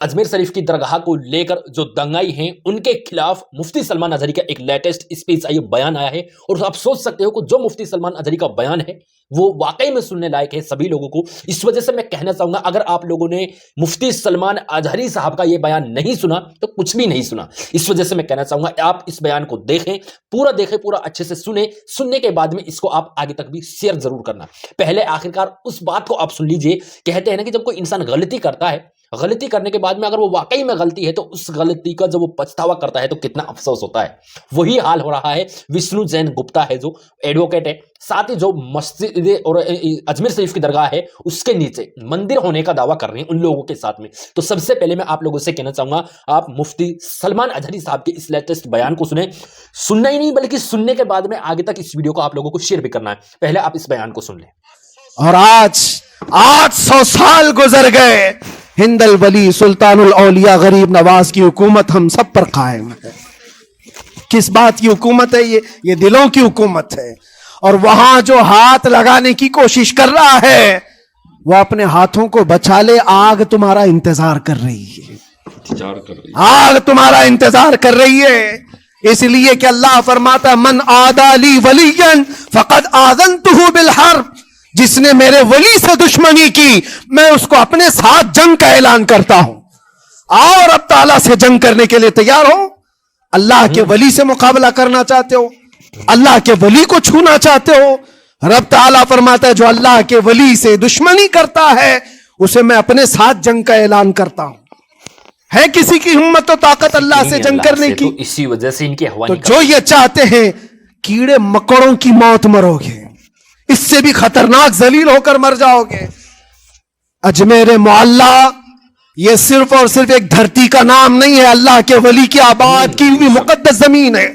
अजमेर शरीफ की दरगाह को लेकर जो दंगाई हैं उनके खिलाफ मुफ्ती सलमान अजहरी का एक लेटेस्ट स्पीच बयान आया है। और आप सोच सकते हो कि जो मुफ्ती सलमान अजहरी का बयान है वो वाकई में सुनने लायक है सभी लोगों को। इस वजह से मैं कहना चाहूंगा, अगर आप लोगों ने मुफ्ती सलमान अजहरी साहब का ये बयान नहीं सुना तो कुछ भी नहीं सुना। इस वजह से मैं कहना चाहूंगा आप इस बयान को देखें, पूरा अच्छे से सुनने के बाद में इसको आप आगे तक भी शेयर जरूर करना। पहले आखिरकार उस बात को आप सुन लीजिए। कहते हैं ना कि जब कोई इंसान गलती करता है, गलती करने के बाद में अगर वो वाकई में गलती है तो उस गलती का जब वो पछतावा करता है तो कितना अफसोस होता है। वही हाल हो रहा है विष्णु जैन गुप्ता है जो एडवोकेट है, साथ ही जो मस्जिद और अजमेर शरीफ की दरगाह है उसके नीचे मंदिर होने का दावा कर रहे हैं उन लोगों के साथ में। तो सबसे पहले मैं आप लोगों से कहना चाहूंगा आप मुफ्ती सलमान अजहरी साहब के इस लेटेस्ट बयान को सुनना ही नहीं बल्कि सुनने के बाद में आगे तक इस वीडियो को आप लोगों को शेयर भी करना है। पहले आप इस बयान को सुन लें। और आज 800 साल गुजर गए, हिंदल वली सुल्तानुल औलिया गरीब नवाज की हुकूमत हम सब पर कायम है। किस बात की हुकूमत है? ये दिलों की हुकूमत है। और वहां जो हाथ लगाने की कोशिश कर रहा है वो अपने हाथों को बचा ले। आग तुम्हारा इंतजार कर रही है, आग तुम्हारा इंतजार कर रही है। इसलिए कि अल्लाह फरमाता मन आदाली वलियन फकद आज़नतुहु बिल हर्ब, जिसने मेरे वली से दुश्मनी की मैं उसको अपने साथ जंग का ऐलान करता हूं। आओ रब ताला से जंग करने के लिए तैयार हो। अल्लाह के वली से मुकाबला करना चाहते हो, अल्लाह के वली को छूना चाहते हो, रब ताला फरमाता है जो अल्लाह के वली से दुश्मनी करता है उसे मैं अपने साथ जंग का ऐलान करता हूं। है किसी की हिम्मत और ताकत अल्लाह से जंग करने की? तो इसी वजह से इनकी हवा तो जो ये चाहते हैं कीड़े मकोड़ों की मौत मरोगे, इससे भी खतरनाक जलील होकर मर जाओगे। अजमेर मोहल्ला ये सिर्फ और सिर्फ एक धरती का नाम नहीं है, अल्लाह के वली की आबाद की हुई मुकद्दस जमीन है।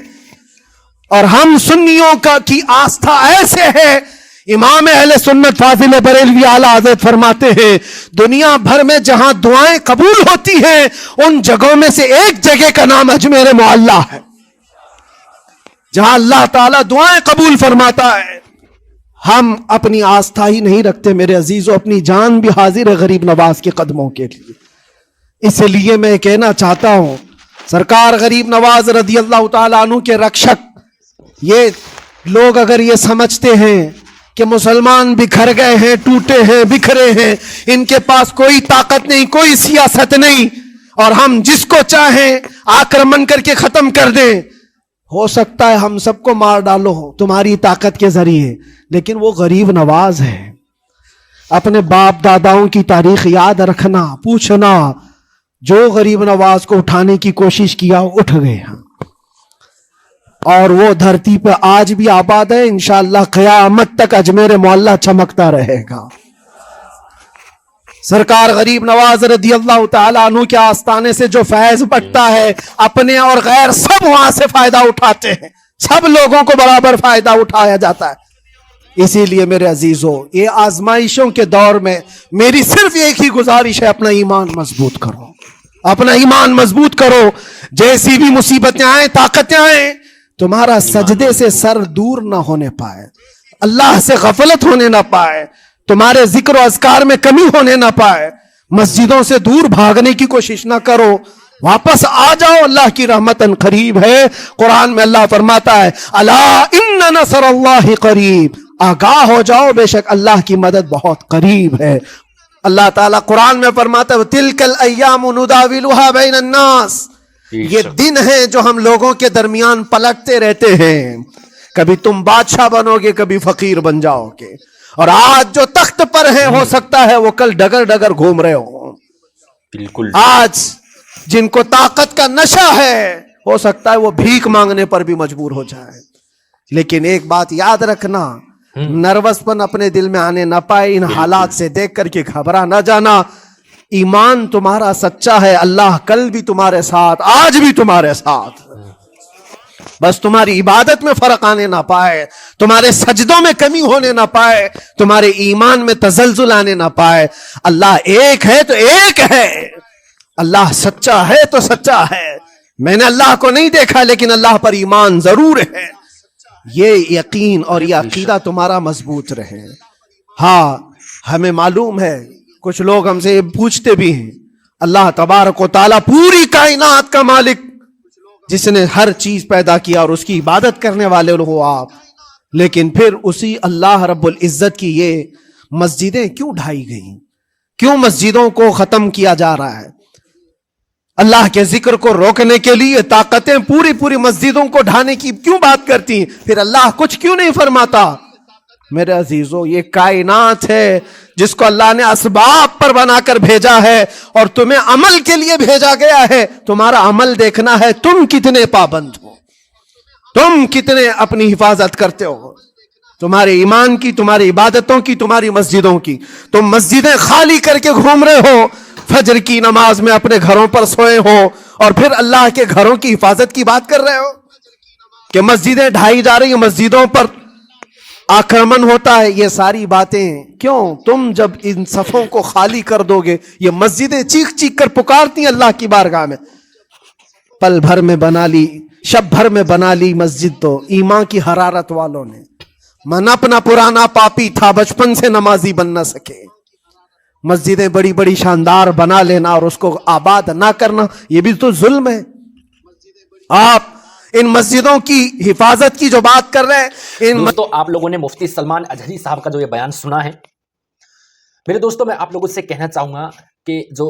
और हम सुन्नियों का की आस्था ऐसे है, इमाम अहले सुन्नत फाजिल बरेलवी आला हज़रत फरमाते हैं दुनिया भर में जहां दुआएं कबूल होती हैं उन जगहों में से एक जगह का नाम अजमेर मोहल्ला है, जहां अल्लाह ताला दुआएं कबूल फरमाता है। हम अपनी आस्था ही नहीं रखते मेरे अजीजों, अपनी जान भी हाजिर है गरीब नवाज के कदमों के लिए। इसलिए मैं कहना चाहता हूं सरकार गरीब नवाज रदी अल्लाह ताला अन्हु के रक्षक, ये लोग अगर ये समझते हैं कि मुसलमान बिखर गए हैं, टूटे हैं, बिखरे हैं, इनके पास कोई ताकत नहीं, कोई सियासत नहीं और हम जिसको चाहें आक्रमण करके खत्म कर दें, हो सकता है हम सबको मार डालो तुम्हारी ताकत के जरिए, लेकिन वो गरीब नवाज है। अपने बाप दादाओं की तारीख याद रखना, पूछना, जो गरीब नवाज को उठाने की कोशिश किया उठ गए और वो धरती पे आज भी आबाद है। इंशाअल्लाह क़यामत तक अजमेर मोहल्ला चमकता रहेगा। सरकार गरीब नवाज रदी अल्लाह ताला अन्हु के आस्थाने से जो फैज बटता है अपने और गैर सब वहां से फायदा उठाते हैं, सब लोगों को बराबर फायदा उठाया जाता है। इसीलिए मेरे अजीजों ये आजमाइशों के दौर में मेरी सिर्फ एक ही गुजारिश है, अपना ईमान मजबूत करो, अपना ईमान मजबूत करो। जैसी भी मुसीबतें आए, ताकतें आए, तुम्हारा सजदे से सर दूर ना होने पाए, अल्लाह से गफलत होने ना पाए, तुम्हारे जिक्र अज़कार में कमी होने ना पाए, मस्जिदों से दूर भागने की कोशिश ना करो, वापस आ जाओ, अल्लाह की रहमतन करीब है। कुरान में अल्लाह फरमाता है अला इन्ना नसरुल्लाहि करीब, आगाह हो जाओ बेशक अल्लाह की मदद बहुत करीब है। अल्लाह ताला कुरान में फरमाता है तिलकल अय्यामु नुदाविलुहा बैनन नास, ये दिन है जो हम लोगों के दरमियान पलटते रहते हैं, कभी तुम बादशाह बनोगे, कभी फकीर बन जाओगे। और आज जो तख्त पर है हो सकता है वो कल डगर डगर घूम रहे हो। बिल्कुल, आज जिनको ताकत का नशा है हो सकता है वो भीख मांगने पर भी मजबूर हो जाए। लेकिन एक बात याद रखना, नर्वसपन अपने दिल में आने ना पाए, इन हालात से देख करके घबरा ना जाना। ईमान तुम्हारा सच्चा है, अल्लाह कल भी तुम्हारे साथ, आज भी तुम्हारे साथ, बस तुम्हारी इबादत में फर्क आने ना पाए, तुम्हारे सजदों में कमी होने ना पाए, तुम्हारे ईमान में तजल्जुल आने ना पाए। अल्लाह एक है तो एक है, अल्लाह सच्चा है तो सच्चा है। मैंने अल्लाह को नहीं देखा लेकिन अल्लाह पर ईमान जरूर है। ये यकीन और ये अकीदा तुम्हारा मजबूत रहे। हाँ, हमें मालूम है कुछ लोग हमसे पूछते भी हैं अल्लाह तबारक व ताला पूरी कायनात का मालिक, जिसने हर चीज पैदा किया और उसकी इबादत करने वाले हो आप, लेकिन फिर उसी अल्लाह रब्बुल इज्जत की ये मस्जिदें क्यों ढाई गई, क्यों मस्जिदों को खत्म किया जा रहा है? अल्लाह के जिक्र को रोकने के लिए ताकतें पूरी पूरी मस्जिदों को ढाने की क्यों बात करती हैं? फिर अल्लाह कुछ क्यों नहीं फरमाता? मेरे अजीजों, ये कायनात है जिसको अल्लाह ने असबाब पर बनाकर भेजा है और तुम्हें अमल के लिए भेजा गया है। तुम्हारा अमल देखना है, तुम कितने पाबंद हो, तुम कितने अपनी हिफाजत करते हो, तुम्हारे ईमान की, तुम्हारी इबादतों की, तुम्हारी मस्जिदों की। तुम मस्जिदें खाली करके घूम रहे हो, फजर की नमाज में अपने घरों पर सोए हो और फिर अल्लाह के घरों की हिफाजत की बात कर रहे हो कि मस्जिदें ढाई जा रही हैं, मस्जिदों पर आक्रमण होता है। ये सारी बातें क्यों? तुम जब इन सफों को खाली कर दोगे, ये मस्जिदें चीख चीख कर पुकारती हैं अल्लाह की बारगाह में। पल भर में बना ली, शब भर में बना ली मस्जिद तो ईमान की हरारत वालों ने। मन अपना पुराना पापी था, बचपन से नमाजी बन न सके। मस्जिदें बड़ी बड़ी शानदार बना लेना और उसको आबाद ना करना, ये भी तो जुल्म है। आप इन मस्जिदों की हिफाजत की जो बात कर रहे हैं, दोस्तों आप लोगों ने मुफ्ती सलमान अजहरी साहब का जो ये बयान सुना है, मेरे दोस्तों मैं आप लोगों से कहना चाहूंगा कि जो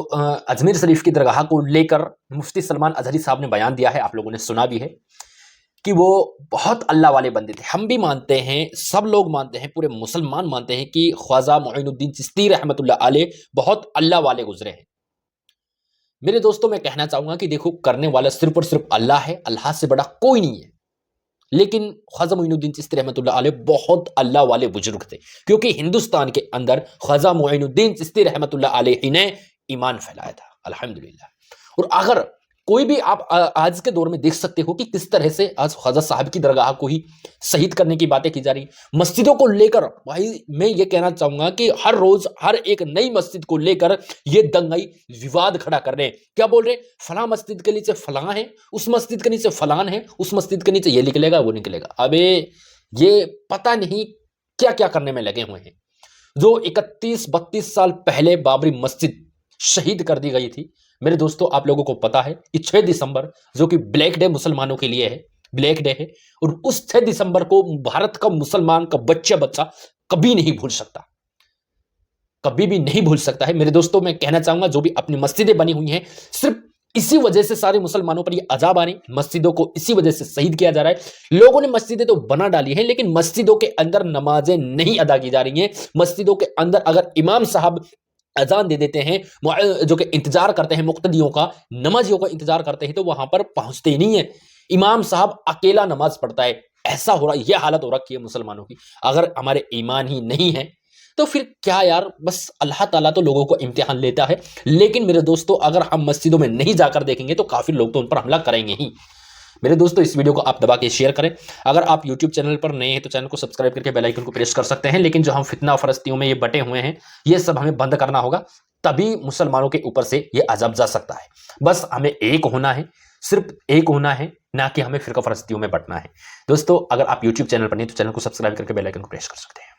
अजमेर शरीफ की दरगाह को लेकर मुफ्ती सलमान अजहरी साहब ने बयान दिया है, आप लोगों ने सुना भी है कि वो बहुत अल्लाह वाले बंदे थे। हम भी मानते हैं, सब लोग मानते हैं, पूरे मुसलमान मानते हैं कि ख्वाजा मोइनुद्दीन चिश्ती रहमतुल्लाह अलैह बहुत अल्लाह वाले गुजरे हैं। मेरे दोस्तों मैं कहना चाहूंगा कि देखो, करने वाला सिर्फ और सिर्फ अल्लाह है, अल्लाह से बड़ा कोई नहीं है। लेकिन ख्वाजा मोइनुद्दीन चिश्ती रहमतुल्लाह अलैह बहुत अल्लाह वाले बुजुर्ग थे, क्योंकि हिंदुस्तान के अंदर ख्वाजा मोइनुद्दीन चिश्ती रहमतुल्लाह अलैह ही ने ईमान फैलाया था, अल्हम्दुलिल्लाह। और अगर कोई भी आप आज के दौर में देख सकते हो कि किस तरह से आज ख्वाजा साहब की दरगाह को ही शहीद करने की बातें की जा रही। मस्जिदों को लेकर भाई मैं ये कहना चाहूंगा कि हर रोज हर एक नई मस्जिद को लेकर ये दंगाई विवाद खड़ा कर रहे हैं। क्या बोल रहे हैं? फलां मस्जिद के नीचे फलां है, उस मस्जिद के नीचे फलान है, उस मस्जिद के नीचे ये निकलेगा वो निकलेगा। अबे ये पता नहीं क्या क्या करने में लगे हुए हैं। जो 31-32 साल पहले बाबरी मस्जिद शहीद कर दी गई थी, मेरे दोस्तों आप लोगों को पता है कि 6 दिसंबर जो कि ब्लैक डे मुसलमानों के लिए है, ब्लैक डे है, और उस 6 दिसंबर को भारत का मुसलमान का बच्चा कभी नहीं भूल सकता, कभी भी नहीं भूल सकता है। मेरे दोस्तों मैं कहना चाहूंगा, जो भी अपनी मस्जिदें बनी हुई हैं, सिर्फ इसी वजह से सारे मुसलमानों पर ये अजाब आ रही, मस्जिदों को इसी वजह से शहीद किया जा रहा है। लोगों ने मस्जिदें तो बना डाली हैं, लेकिन मस्जिदों के अंदर नमाजें नहीं अदा की जा रही हैं। मस्जिदों के अंदर अगर इमाम साहब अजान दे देते हैं, जो कि इंतजार करते हैं मुक्तदियों का, नमाजियों का इंतजार करते हैं, तो वहां पर पहुंचते ही नहीं है। इमाम साहब अकेला नमाज पढ़ता है। ऐसा हो रहा, यह हालत हो रखी है मुसलमानों की। अगर हमारे ईमान ही नहीं है तो फिर क्या यार, बस अल्लाह ताला तो लोगों को इम्तिहान लेता है। लेकिन मेरे दोस्तों अगर हम मस्जिदों में नहीं जाकर देखेंगे तो काफी लोग तो उन पर हमला करेंगे ही। मेरे दोस्तों इस वीडियो को आप दबा के शेयर करें। अगर आप YouTube चैनल पर नए हैं तो चैनल को सब्सक्राइब करके बेल आइकन को प्रेस कर सकते हैं। लेकिन जो हम फितना फरस्तियों में ये बटे हुए हैं, ये सब हमें बंद करना होगा, तभी मुसलमानों के ऊपर से ये अज़ाब जा सकता है। बस हमें एक होना है, सिर्फ एक होना है, ना कि हमें फिरका फरस्तियों में बटना है। दोस्तों अगर आप YouTube चैनल पर नहीं तो चैनल को सब्सक्राइब करके बेल आइकन को प्रेस कर सकते हैं।